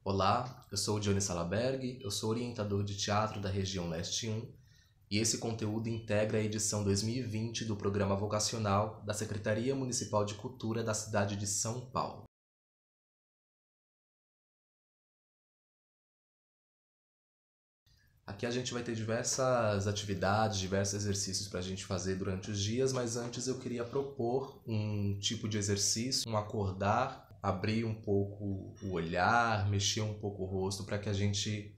Olá, eu sou o Johnny Salaberg, eu sou orientador de teatro da região Leste 1 e esse conteúdo integra a edição 2020 do Programa Vocacional da Secretaria Municipal de Cultura da cidade de São Paulo. Aqui a gente vai ter diversas atividades, diversos exercícios para a gente fazer durante os dias, mas antes eu queria propor um tipo de exercício, um acordar, abrir um pouco o olhar, mexer um pouco o rosto para que a gente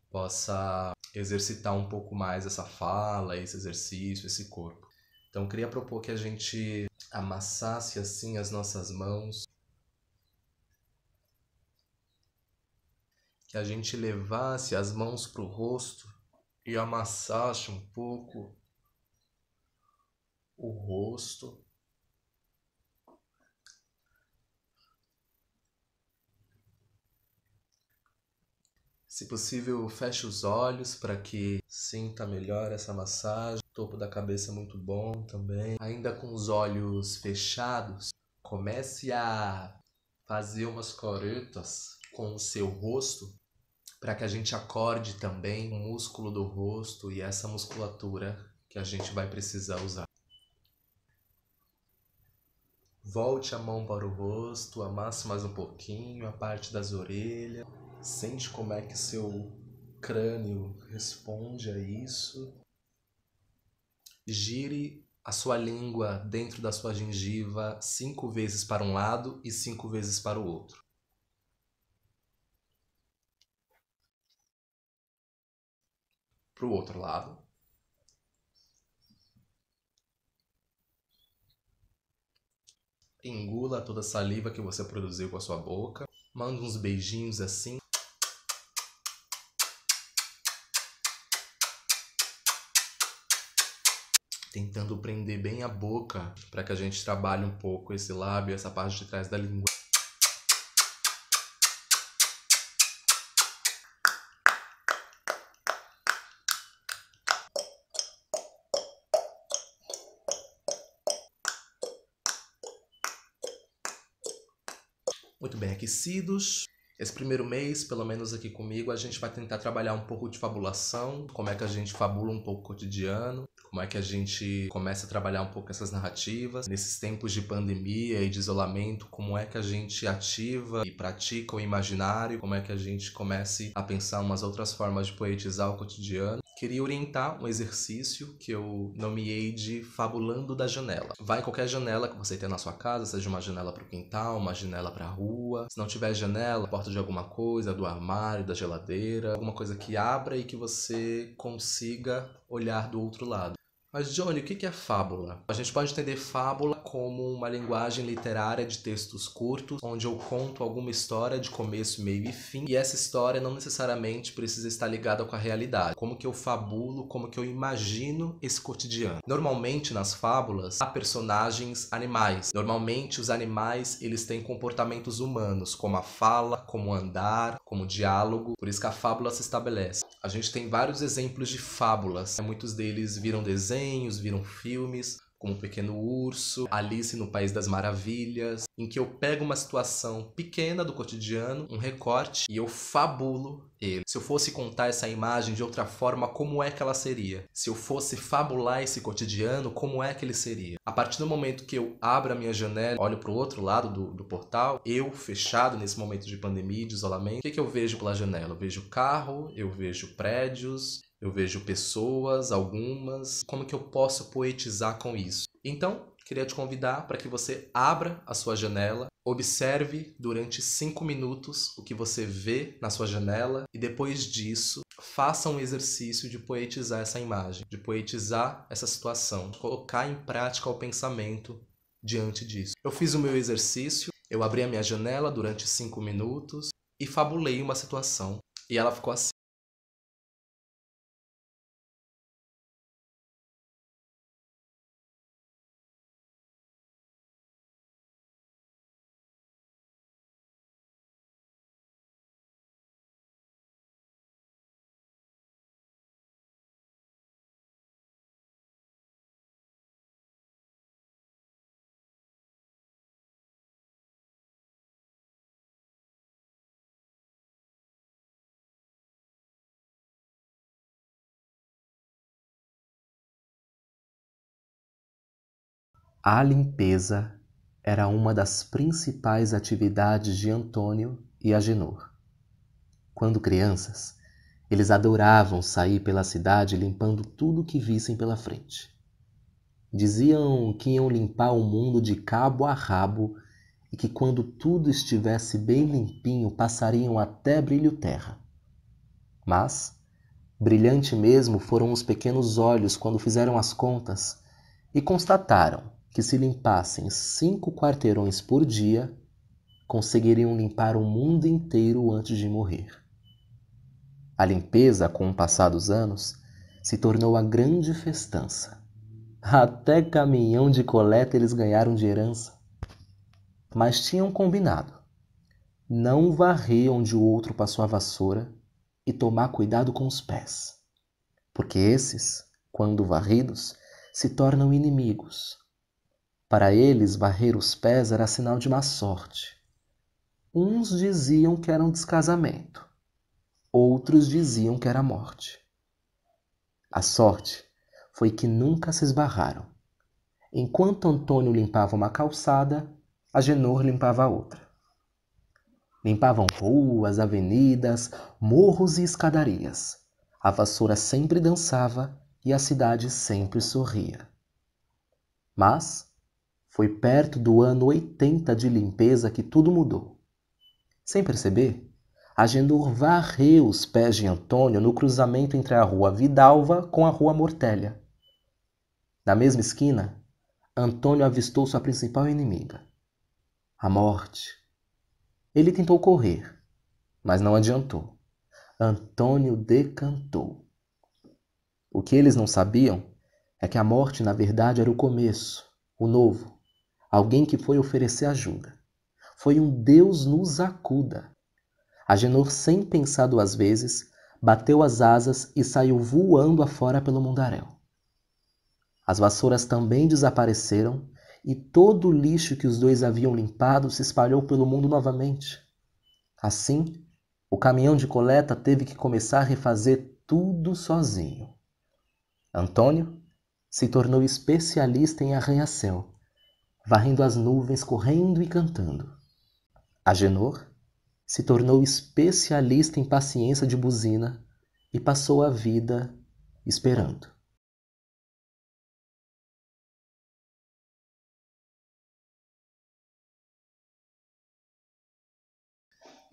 possa exercitar um pouco mais essa fala, esse exercício, esse corpo. Então eu queria propor que a gente amassasse assim as nossas mãos, que a gente levasse as mãos para o rosto e amassasse um pouco o rosto. Se possível, feche os olhos para que sinta melhor essa massagem. O topo da cabeça é muito bom também. Ainda com os olhos fechados, comece a fazer umas caretas com o seu rosto para que a gente acorde também o músculo do rosto e essa musculatura que a gente vai precisar usar. Volte a mão para o rosto, amasse mais um pouquinho a parte das orelhas. Sente como é que seu crânio responde a isso. Gire a sua língua dentro da sua gengiva 5 vezes para um lado e 5 vezes para o outro. Para o outro lado. Engula toda a saliva que você produziu com a sua boca. Manda uns beijinhos assim. Tentando prender bem a boca para que a gente trabalhe um pouco esse lábio, essa parte de trás da língua. Muito bem aquecidos. Esse primeiro mês, pelo menos aqui comigo, a gente vai tentar trabalhar um pouco de fabulação, como é que a gente fabula um pouco o cotidiano, como é que a gente começa a trabalhar um pouco essas narrativas. Nesses tempos de pandemia e de isolamento, como é que a gente ativa e pratica o imaginário, como é que a gente comece a pensar umas outras formas de poetizar o cotidiano. Queria orientar um exercício que eu nomeei de Fabulando da Janela. Vai em qualquer janela que você tenha na sua casa, seja uma janela para o quintal, uma janela para a rua. Se não tiver janela, porta de alguma coisa, do armário, da geladeira, alguma coisa que abra e que você consiga olhar do outro lado. Mas, Johnny, o que é fábula? A gente pode entender fábula como uma linguagem literária de textos curtos, onde eu conto alguma história de começo, meio e fim, e essa história não necessariamente precisa estar ligada com a realidade. Como que eu fabulo, como que eu imagino esse cotidiano. Normalmente, nas fábulas, há personagens animais. Normalmente, os animais, eles têm comportamentos humanos, como a fala, como andar, como diálogo. Por isso que a fábula se estabelece. A gente tem vários exemplos de fábulas. Muitos deles viram desenhos, viram filmes, como O Pequeno Urso, Alice no País das Maravilhas, em que eu pego uma situação pequena do cotidiano, um recorte, e eu fabulo ele. Se eu fosse contar essa imagem de outra forma, como é que ela seria? Se eu fosse fabular esse cotidiano, como é que ele seria? A partir do momento que eu abro a minha janela, olho para o outro lado do portal, eu, fechado nesse momento de pandemia, de isolamento, o que eu vejo pela janela? Eu vejo carro, eu vejo prédios, eu vejo pessoas, algumas. Como que eu posso poetizar com isso? Então, queria te convidar para que você abra a sua janela, observe durante 5 minutos o que você vê na sua janela e depois disso, faça um exercício de poetizar essa imagem, de poetizar essa situação, de colocar em prática o pensamento diante disso. Eu fiz o meu exercício, eu abri a minha janela durante 5 minutos e fabulei uma situação. E ela ficou assim. A limpeza era uma das principais atividades de Antônio e Agenor. Quando crianças, eles adoravam sair pela cidade limpando tudo que vissem pela frente. Diziam que iam limpar o mundo de cabo a rabo e que quando tudo estivesse bem limpinho passariam até brilho terra. Mas brilhante mesmo foram os pequenos olhos quando fizeram as contas e constataram que se limpassem 5 quarteirões por dia, conseguiriam limpar o mundo inteiro antes de morrer. A limpeza, com o passar dos anos, se tornou a grande festança. Até caminhão de coleta eles ganharam de herança. Mas tinham combinado: não varrer onde o outro passou a vassoura e tomar cuidado com os pés, porque esses, quando varridos, se tornam inimigos. Para eles, varrer os pés era sinal de má sorte. Uns diziam que era um descasamento, outros diziam que era morte. A sorte foi que nunca se esbarraram. Enquanto Antônio limpava uma calçada, Agenor limpava a outra. Limpavam ruas, avenidas, morros e escadarias. A vassoura sempre dançava e a cidade sempre sorria. Mas foi perto do ano 80 de limpeza que tudo mudou. Sem perceber, Agenor varreu os pés de Antônio no cruzamento entre a rua Vidalva com a rua Mortélia. Na mesma esquina, Antônio avistou sua principal inimiga, a morte. Ele tentou correr, mas não adiantou. Antônio decantou. O que eles não sabiam é que a morte, na verdade, era o começo, o novo, alguém que foi oferecer ajuda. Foi um Deus nos acuda. Agenor, sem pensar 2 vezes, bateu as asas e saiu voando afora pelo mundaréu. As vassouras também desapareceram e todo o lixo que os dois haviam limpado se espalhou pelo mundo novamente. Assim, o caminhão de coleta teve que começar a refazer tudo sozinho. Antônio se tornou especialista em arranha-céu, varrendo as nuvens, correndo e cantando. Agenor se tornou especialista em paciência de buzina e passou a vida esperando.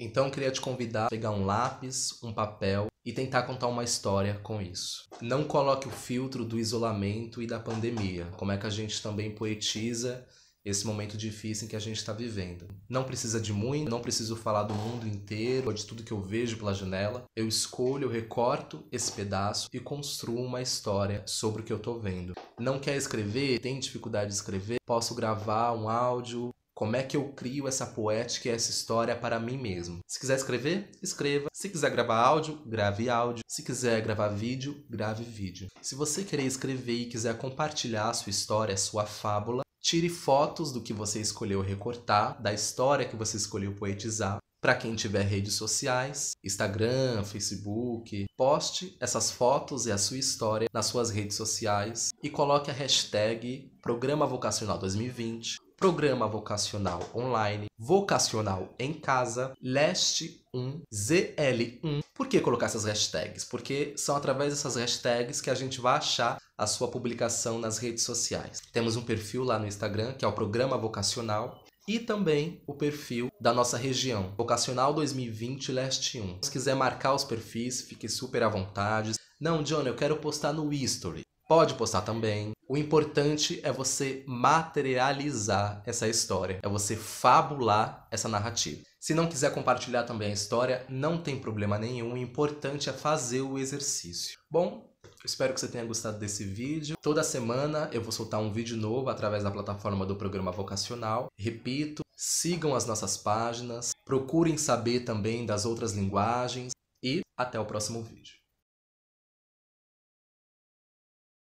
Então eu queria te convidar a pegar um lápis, um papel e tentar contar uma história com isso. Não coloque o filtro do isolamento e da pandemia. Como é que a gente também poetiza esse momento difícil em que a gente está vivendo. Não precisa de muito, não preciso falar do mundo inteiro ou de tudo que eu vejo pela janela. Eu escolho, eu recorto esse pedaço e construo uma história sobre o que eu estou vendo. Não quer escrever? Tem dificuldade de escrever? Posso gravar um áudio? Como é que eu crio essa poética e essa história para mim mesmo? Se quiser escrever, escreva. Se quiser gravar áudio, grave áudio. Se quiser gravar vídeo, grave vídeo. Se você querer escrever e quiser compartilhar a sua história, a sua fábula, tire fotos do que você escolheu recortar, da história que você escolheu poetizar. Para quem tiver redes sociais, Instagram, Facebook, poste essas fotos e a sua história nas suas redes sociais e coloque a hashtag Programa Vocacional 2020, Programa Vocacional Online, Vocacional em Casa, Leste 1, ZL1. Por que colocar essas hashtags? Porque são através dessas hashtags que a gente vai achar a sua publicação nas redes sociais. Temos um perfil lá no Instagram, que é o Programa Vocacional, e também o perfil da nossa região, Vocacional 2020 Leste 1. Se quiser marcar os perfis, fique super à vontade. Não, John, eu quero postar no History. Pode postar também. O importante é você materializar essa história, é você fabular essa narrativa. Se não quiser compartilhar também a história, não tem problema nenhum, o importante é fazer o exercício. Bom, eu espero que você tenha gostado desse vídeo. Toda semana eu vou soltar um vídeo novo através da plataforma do Programa Vocacional. Repito, sigam as nossas páginas, procurem saber também das outras linguagens e até o próximo vídeo.